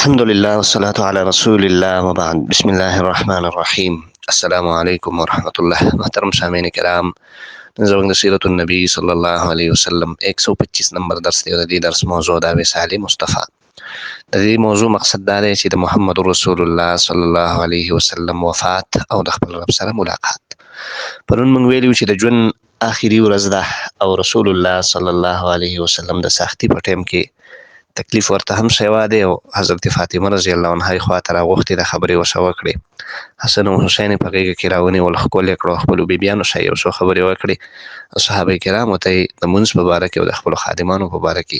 الحمد لله والصلاة على رسول الله وبعد بسم الله الرحمن الرحیم. السلام علیکم ورحمۃ الله. محترم سامعین کرام، زموږ د سیرت النبی صلی الله علیه وسلم 125 نمبر درس دی. د دې درس موضوع دا وصال مصطفی. د دې موضوع مقصد دا دی چې د محمد رسول الله صلی الله علیه وسلم وفات او د خپل رب سره ملاقات. پرون موږ ویلو چې د ژوند آخري ورځ ده او رسول الله صلی الله علیه وسلم د سختي په ټیم کې تکلیف ورته هم شوی دی او حضرت فاطمه رضی الله عنها خواته راغوښتې د خبرې ورسره وکړې. حسن او حسین په غېږه کې راونیول، ښکل یې کړو، خپلو بیبیانو سره یو څو خبرې وکړې. صحابه کرامو ته یې د لمونځ په باره کې او د خپلو خادمانو په باره کې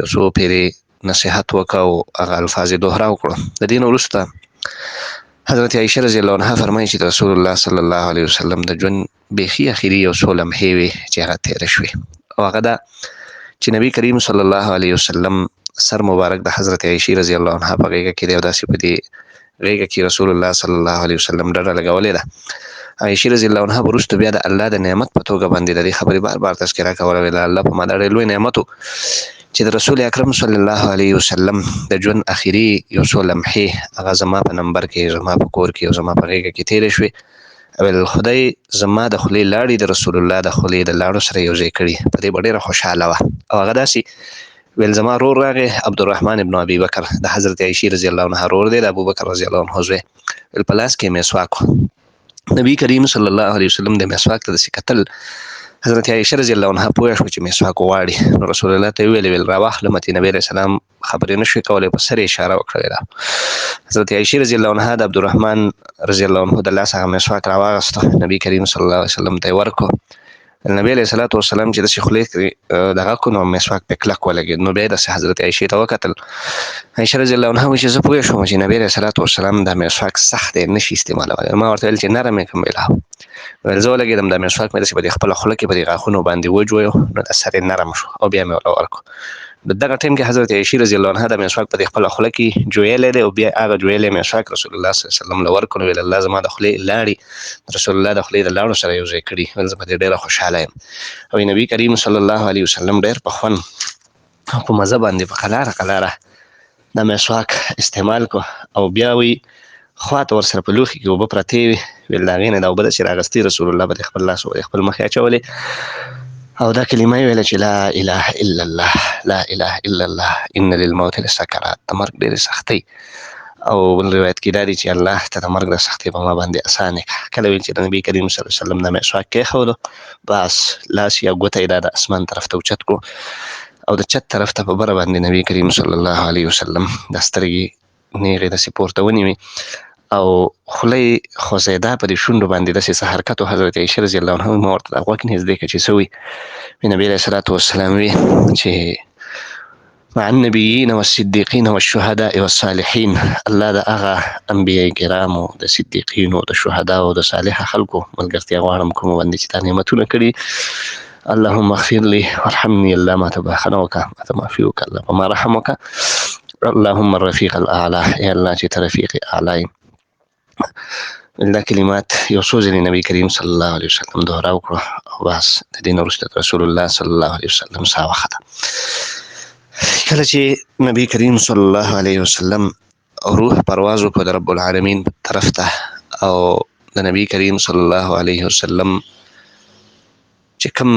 یو څو پیرې نصیحت وکړه او هغه الفاظ یې دوهرا وکړو. د دې نه وروسته حضرت عایشه رضی الله عنها فرمایي چې رسول الله صلی الله علیه وسلم د ژوند بیخي اخري یو څو لمحې وې چې هغه تېره شوې او هغه دا چې نبی کریم صلی الله علیه وسلم سر مبارک د حضرت عایشه رضی الله عنها په غېږه کې دی او داسې په دې غېږه کې رسول الله صلی الله علیه وسلم ډډه لګولې ده. عایشه رضی الله عنها وروسته بیا د الله د نعمت په توګه باندې د دې خبرې بار بار تذکره کوله، ویله الله په ما دا ډېر لوی نعمت و چې د رسول اکرم صلی الله علیه وسلم د ژوند اخري یو څو لمحې هغه زما په نمبر کې، زما په کور کې او زما په غېږه کې تېرې شوې. ویل خدای زما د خولې لاړې د رسول الله د خولې د لاړو سره یو ځای کړي، په دې به ډېره خوشحاله وه. او هغه داسې ویل زما رور راغی عبدالرحمن ابن ابي بکر، د حضرت عایشې رضی الله عنها رور دی، د ابوبکر رضی الله عنه زوی. ویل په لاس کې مسواک و. نبی کریم صلی الله علیه وسلم د مسواک ته داسې کتل. حضرت عایشه رضی الله عنها پوه شوه چې مسواک غواړي، نو رسول الله ته یې ویل راواخلم. نبی علیه السلام خبرې نه شوې کولی، په سر یې اشاره وکړلې ده. حضرت عایشه رضی الله عنها د عبدالرحمن رضی الله عنه د لاس هغه مسواک راواغسته، نبی کریم صلی الله علیه وسلم ته یې ورکړو. نبی علیه الصلاة والسلام چې داسې خولې کې دغه کړو نو مسواک پرې کلک ولګېد. نو بیا یې داسې حضرت عایشې ته وکتل. عایشه رضی الله عنها وایي چې زه پوه شوم چې نبی علیه الصلاة والسلام دا مسواک سخت دی، نشي استعمالولی. ما ورته ویل چې نرم یې کړم. ویل زه ولګېدم دا مسواک مې داسې په دې خپله خوله کې په دې غاښونو باندې وجویو، نو د سر یې نرم شو او بیا مې ورله ورکړو. د دغه ټیم کې حضرت عایشې رضی الله عنها د مسواک په دې خپله خوله کې جویلی دی او بیا هغه جویلی مسواک رسول الله صلی الله علیه وسلم له ورکړو. نو ویل الله زما د خولې لاړې رسول الله د خولې د لاړو سره یو ځای کړي. ویل زه په دې ډېره خوشحاله یم. او نبی کریم صلی الله علیه وسلم ډېر په خوند او په مزه باندې په قلاره قلاره د مسواک استعمال کو او بیا وی خواته ورسره په لوښي کې اوبه پرتې وي. ویل د هغې نه دا اوبه داسې راغستې رسول الله به د خپل لاس او خپل مخ یې اچولې او دا کلمه یې ویله چې لا اله الا الله، لا اله الا الله، ان للموت لسکرات. د مرګ ډېرې سختۍ او بل روایت کې دا دی چې الله ته د مرګ د سختۍ په ما باندې اسانې کړه. کله ویل چې د نبي کریم صلی الله علیه وسلم د مسواک کېښودو، بس لاس یا ګوته یې دا د اسمان طرف ته اوچت کړو او د چت طرف ته په بره باندې نبي کریم صلی الله علیه وسلم د سترګې نیغې داسې پورته ونیوې او خوله یې خوځېده په دې شونډو باندې داسې څه حرکت و. حضرت عایشه رضی الله عنها ما ورته د غوږ نږدې کړه چې څه وي. نبي علیه الصلاة والسلام وي چې مع النبیین والصدیقین والشهداء والصالحین، الله د هغه انبیاء کرامو، د صدیقینو، د شهداو، د صالحه خلکو ملګرتیا غواړم کومو باندې چې تا نعمتونه کړي. اللهم اغفر لي وارحمني، الله ما ته بخښنه وکړه، ما ته معافي وکړه، الله په ما رحم وکړه. اللهم الرفیق الاعلی، ای الله چې ته رفیق اعلی. دا کلمات یو څو ځلې نبی کریم صلی الله علیه وسلم دوهرا وکړو او بس د دې نه وروسته رسول الله صلی الله علیه وسلم ساه وخته. کله چې نبی کریم صلی الله علیه وسلم روح پرواز وکړو د رب العالمین طرف ته او د نبی کریم صلی الله علیه وسلم چې کوم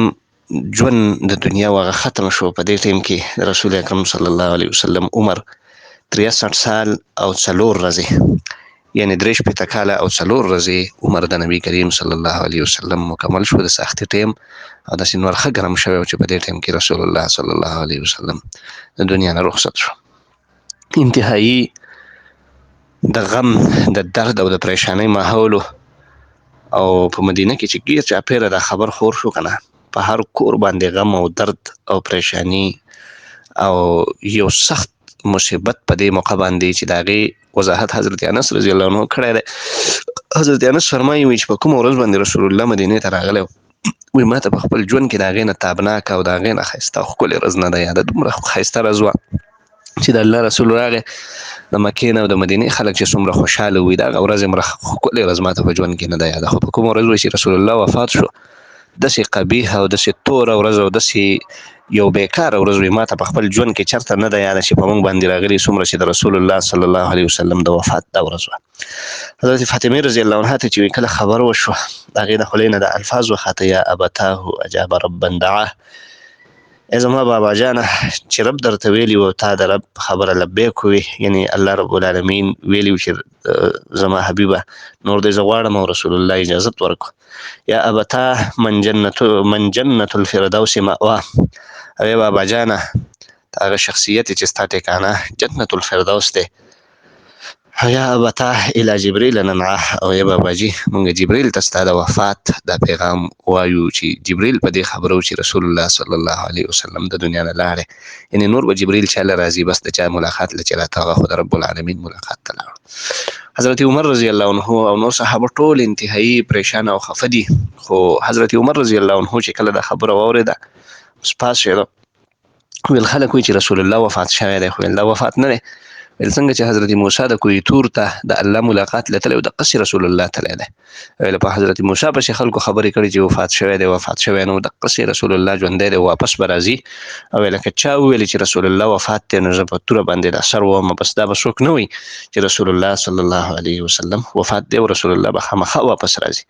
ژوند د دنیا هغه ختم شو، په دې ټیم کې د رسول اکرم صلی الله علیه وسلم عمر 63 سال او 4 ورځې، یعنی 63 کاله او 4 ورځې عمر د نبی کریم صلی الله علیه وسلم مکمل شو. د سختي ټیم او داسې نور ښه ګرم شوی چې په دې ټیم کې رسول الله صلی الله علیه وسلم د دنیا نه رخصت شو. انتهایی د غم، د درد او د پریشانۍ ماحول او په مدینه کې چې ګیر چاپېره دا خبر خور شو کنه، په هر کور باندې غم او درد او پریشانی او یو سخت مصیبت په دې موقع باندې چې د هغې وضاحت حضرت انس رضی الله عنه کړی دی. حضرت انس فرمایي وایي چې په کومه ورځ باندې رسول الله مدینې ته راغلی وایي ما ته په خپل ژوند کې د هغې نه تابناکه او د هغې نه ښایسته او ښکلې ورځ نه ده یاده. دومره ښایسته ورځ وه چې د الله رسول راغی د مکې نه او د مدینې خلک چې څومره خوشحاله وي، د هغه ورځ یې ښکلې ورځ ما ته په ژوند کې نه ده یاده. خو په کومه ورځ وایي چې رسول الله وفات شو داسې قبیحه او داسې توره ورځ او داسې یو بیکاره ورځ وي ما ته په خپل ژوند کې چېرته نه ده یاده چې په موږ باندې راغلي څومره چې د رسول الله صلی الله علیه وسلم د وفات دا ورځ وه. حضرت فاطمې رضی الله عنها ته چې کله خبر وشوه د هغې د خولې نه د الفاظ وخته یا ابتاه اجاب ربا دعاه، ای زما بابا جانه چې رب درته ویلي و تا د رب خبره لبیک ووې، یعنې الله رب العالمین ویلي و چې زما حبیبه نور دې زه غواړم او رسول الله اجازت ورکړو. یا ابتاه من جنت الفردوس مأواه، ای بابا جانه هغه شخصیت چې ستا ټکانه جنت الفردوس دی. یا ابتاه الی جبریل ننعاه، او یا باباجي مونږ جبریل ته ستا د وفات دا پیغام وایو چې جبریل په دې خبرو چې رسول الله صلی الله علیه وسلم د دنیا نه لاړی، یعنې نور به جبریل چاله راځي بس د چا ملاقات له چې راته هغه خو د رب العالمین ملاقات ته لاړو. حضرت عمر رضی الله عنه او نور صحابه ټول انتهایی پریشان او خفه دي، خو حضرت عمر رضی الله عنه چې کله دا خبره واورېده اوس پاڅېده، ویل خلک وایي چې رسول الله وفات شوی دی، خو ویل دا وفات نه دی. ویل څنګه چې حضرت موسی د کوی تور ته د الله ملاقات له تللی و دقسې رسول الله تللی دی. ویل په حضرت موسی پسې خلکو خبرې کړي چې وفات شوی دی وفات شوی نه و، دقسې رسول الله ژوندی دی واپس به راځي. او ویل که چا وویلې چې رسول الله وفات دی نو زه په توره باندې دا سر ووم، بس دا به څوک نه وایي چې رسول الله صلی الله علیه وسلم وفات دی او رسول الله به خامخا واپس راځي.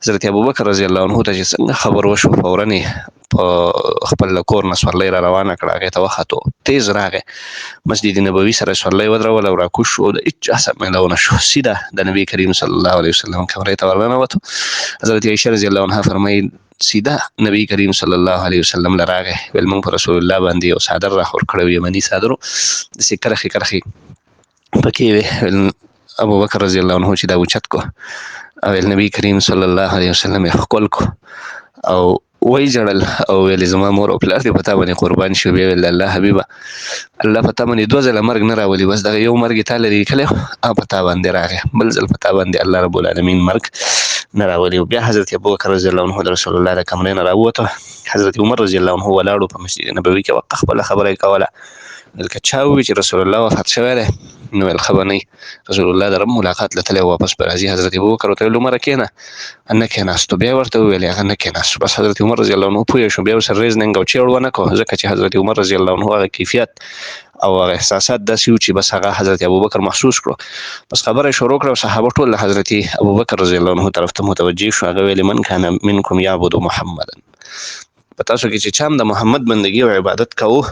حضرت ابوبکر رضی الله عنه ته چې څنګه خبر وشو فورا یې په خپل کور نه سورلۍ را روانه کړه، هغې ته وختو تیز راغی مسجد نبوي سره سورلۍ ودرول او راکوز شو، د هېچا سره میلاو نه شو، سیده د نبي کریم صلی الله علیه وسلم کمرې ته ورننوتو. حضرت عایشه رضی الله عنها فرمایي سیده نبی کریم صلی الله علیه وسلم له راغی، ویل موږ په رسول الله باندې یو څادر راخور کړی و یمني څادر و داسې کرښې کرښې پکې وې. ابوبکر رضی الله عنه چې دا اوچت کو او ویل نبی کریم صلی الله علیه وسلم یې ښکل کو او وی جړل او ویل زما مور او پلار دې په تا باندې قربان شي. بیا ویل الله حبیبه الله په تا باندې 2 ځله مرګ نه راولي، بس دغه یو مرګ یې تا لرې لیکلی او په تا باندې راغی، بل ځل په تا باندې الله رب العالمین مرګ نه راولي. بیا حضرت ابوبکر رضی الله عنه د رسول الله د کمرې نه راووته، حضرت عمر رضی الله عنه ولاړو په مسجد نبوي کې وقه خپله خبره یې کوله. ویل که چا ووایي چې رسول الله وفات شوی دی نو ویل ښه به نه رسول الله د رب ملاقات له تللی واپس به راځي. حضرت ابوبکر ورته ویل عمره کښېنه، نه کښېناستو. بیا ورته وویل هغه نه کښېناستو. بس حضرت عمر رضی الله عنه پوه شو، بیا ورسره ریزنینګ او چیړ ونه کړو، ځکه چې حضرت عمر رضی الله عنه هغه کیفیت او هغه احساسات داسې وو چې بس هغه حضرت ابوبکر محسوس کړو. بس خبره یې شروع کړه او صحابه ټول د حضرت ابوبکر رضی الله عنه طرف ته متوجه شو. هغه ویلې من کان منکم یعبد محمدا، په تاسو کې چې چا هم د محمد بندګي او عبادت کوو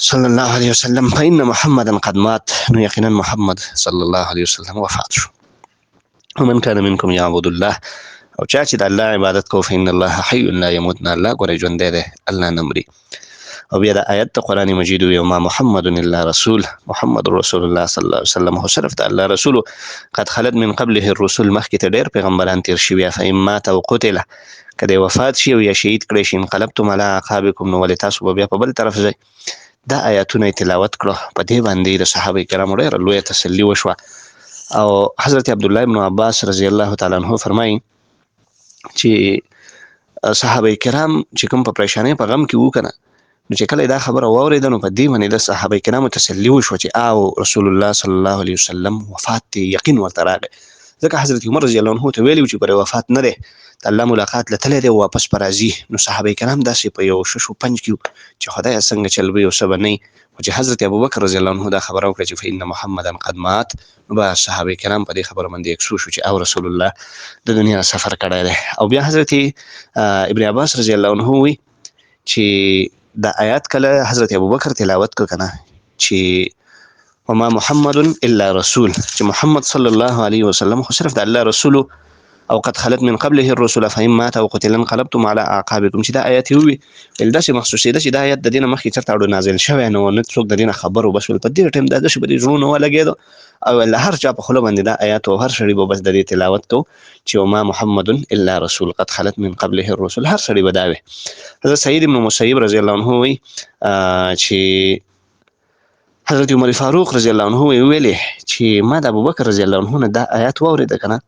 صلی الله علیه وسلم فإن محمدا قد مات، نو یقینا محمد صلی الله علیه وسلم وفات شو. ومن کان منکم یعبد الله، او چا چې د الله عبادت کوو فإن الله حی لا یموت، نه الله ګوره ژوندی دی الله نه مري. او بیا د آیت د قرآن مجید وی ما محمد الا رسول، محمد رسول الله صلی الله علیه وسلم خو صرف د الله رسول، قد خلت من قبله الرسل، مخکې ته ډېر پیغمبران تیر شوي، فإن مات او قتل، که دی وفات شي او یا شهید کړی شي، انقلبتم علی اعقابکم، نو ولې تاسو به بیا په بل طرف ځئ. دا آیاتونه یې تلاوت کړو، په دې باندې د صحابه کرامو ډېره لویه تسلي وشوه. او حضرت عبدالله ابن عباس رضی الله تعالی عنه فرمایي چې صحابه کرام چې کوم په پریشانۍ په غم کې وو که نه، نو چې کله دا خبره واورېده نو په دې باندې د صحابه کرامو تسلي وشوه چې او رسول الله صلی الله علیه وسلم وفات دی، یقین ورته راغی. ځکه حضرت عمر رضی الله عنه ته ویلي و چې ګوره وفات نه دی، د الله ملاقات له تللی دی او واپس به راځي. نو صحابه کرام داسې په یو شش و پنج کې چې خدایه څنګه چل به یو څه به نه وي. خو چې حضرت ابوبکر رضی الله عنه دا خبره وکړه چې فإن محمدا قد مات، نو به صحابه کرام په دې خبره باندې یکسو شو چې او رسول الله د دنیا سفر کړی دی. او بیا حضرت ابن عباس رضی الله عنه وی چې دا آیات کله حضرت ابوبکر تلاوت کړ کنه چې وما محمد الا رسول، چې محمد صلی الله علیه وسلم خو صرف د الله رسول او قد خلت من قبله الرسل فإن مات او قتل انقلبتم على اعقابكم، چې دا آیات وی ول داسې مخصوصي ده چې دا آیات د دینه مخکې چرته اړو نازل شوی نه و، نه څوک د دینه خبر و، بس ول په دې ټیم دا داسې به دې زړونه ولګېدو او له هر چا په خوله باندې دا آیات او هر سړي به بس د دې تلاوت کو چې وما محمد الا رسول قد خلت من قبله الرسل، هر سړي به دا وي. حضرت سعید بن مسیب رضی الله عنه وی چې حضرت عمر فاروق رضی الله عنه ویلې چې ما د ابوبکر رضی الله عنه نه دا آیات واورېده کنه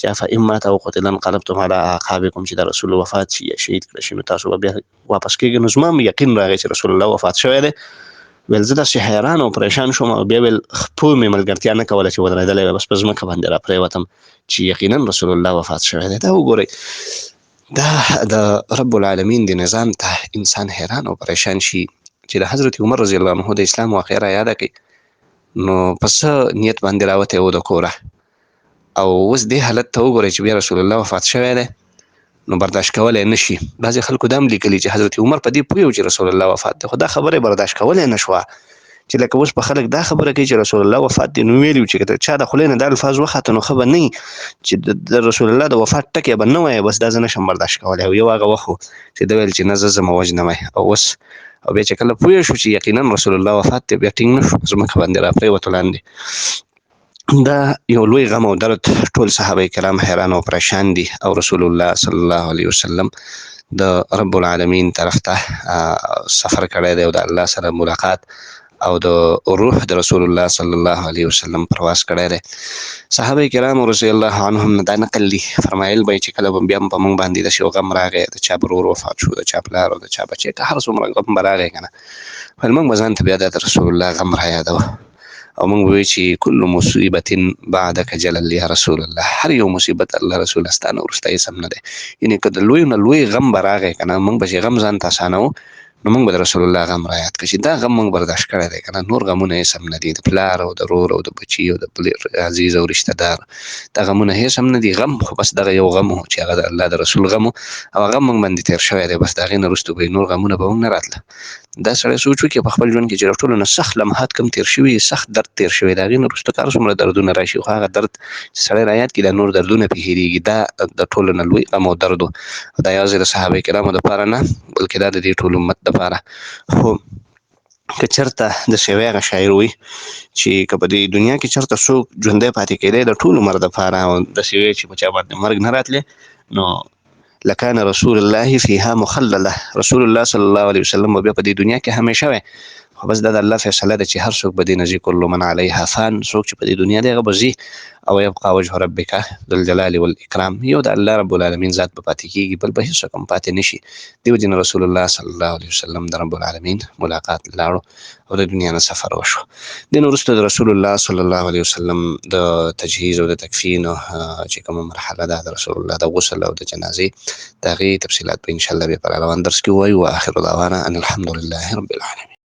چې فإن مات او قتل انقلبتم على اعقابكم، چې د رسول وفات شي یا شهید کړه شي نو تاسو به بیا واپس کېږئ. نو زما یقین راغی چې رسول الله وفات شوی دی. ویل زه داسې حیران او پریشان شوم او بیا ویل پوه مې ملګرتیا نه کوله چې ودرېدلی بس په ځمکه باندې راپرېوتم چې یقینا رسول الله وفات شوی دی. دا وګورئ دا د رب العالمین د نظام ته انسان حیران او پریشان شي چې د حضرت عمر رضی الله عنه د اسلام واقعه را یاده کوي، نو په څه نیت باندې راوتی و د کوره، او اوس دې حالت ته وګورئ چې بیا رسول الله وفات شوی دی، نو برداشت کولی نه شي. بعضې خلکو دا هم لیکلي چې حضرت عمر په دې پوه و چې رسول الله وفات دی، خو دا خبره یې برداشت کولی نه شوه، چې لکه اوس په خلک دا خبره کوي چې رسول الله وفات دی، نو ویلي و چې که چا د خولې نه دا الفاظ وخاته نو ښه به نه چې د رسول الله د وفات ټکی به نه وایه، بس دا زه نشم برداشت کولی. او یو هغه وخت و چې ده ویل چې نه زه ځم وژنم، او اوس او بیا چې کله پوه شو چې یقینا رسول الله وفات دی، بیا ټینګ نه شو، ځمکه باندې را پرېوتو لاندې. دا یو لوی غم او درد، ټول صحابه کرام حیران او پریشان دي، او رسول الله صلی الله علیه وسلم د رب العالمین طرف ته سفر کړی دی او د الله سره ملاقات او د روح د رسول الله صلی الله علیه وسلم پرواز کړی دی. صحابه کرام رضی الله عنهم دا نقل دي، فرمایل به چې کله بیا په موږ باندې د شو غم راغی، د چا برور وفات شو، د چا پلار او د چا بچی، که هر څومره غم به راغی که نه، ویل موږ به ځان ته بیا د رسول الله غم را یادوه، او موږ به وایو چې کل مصیبت بعدک جلل یا رسول الله، هر یو مصیبت الله رسول ستا نه وروسته هېڅ هم نه دی. یعنې که د لوی نه لوی غم به راغی که نه، موږ به چې غم ځان ته اسانوو، نو موږ به د رسول الله غم را یاد کړو چې دا غم موږ برداشت کړی دی که نه، نور غمونه هېڅ هم نه دي، د پلار او د رور او د بچي او د عزیز او رشته دار دا غمونه هېڅ هم نه دي. غم خو بس دغه یو غم و چې هغه د الله د رسول غم و، او هغه موږ باندې تېر شوی دی، بس د هغې نه وروسته به نور غمونه به موږ نه راتله. دا سړی سوچ وکړي په خپل ژوند کې چې د ټولو نه سخت لمحات کوم تېر شوي، سخت درد تېر شوی، د هغې نه وروسته که هر څومره دردونه راشي، خو هغه درد چې سړی را یاد کړي دا نور دردونه پرې هېرېږي، دا د ټولو نه لوی غم او درد و. دا یوازې د صحابه کرامو دپاره نه، بلکې دا د دې ټول امت دپاره. خو که چېرته داسې یوی هغه شاعر وایي چې که په دې دنیا کې چېرته څوک ژوندی پاتې کېدی د ټول عمر دپاره، او داسې وایي چې په چا باندې مرګ نه راتلی، نو لکان رسول الله فيها مخلله، رسول الله صلی الله علیه وسلم به بیا په دې دنیا کې همیشه وی، خو بس دا د الله فیصله ده چې هر څوک به دې نه ځي، کل من علیها فان، څوک چې په دې دنیا دی هغه به ځي، او یبقى وجه ربک ذو الجلال والاکرام، یو د الله رب العالمین ذات به پاتې کېږي، بل به هېڅوک هم پاتې نه شي. دیو جن رسول الله صلی الله علیه وسلم د رب العالمین ملاقات لاړو او د دنیا نه سفر وشو. دې نه وروسته د رسول الله صلی الله علیه وسلم د تجهیز او د تکفین چې کومه مرحله ده د رسول الله د غسل او د جنازې، د هغې تفصیلات به انشاءالله بیا په روان درس کې ووایو. واخر دعوانا ان الحمد لله رب العالمین.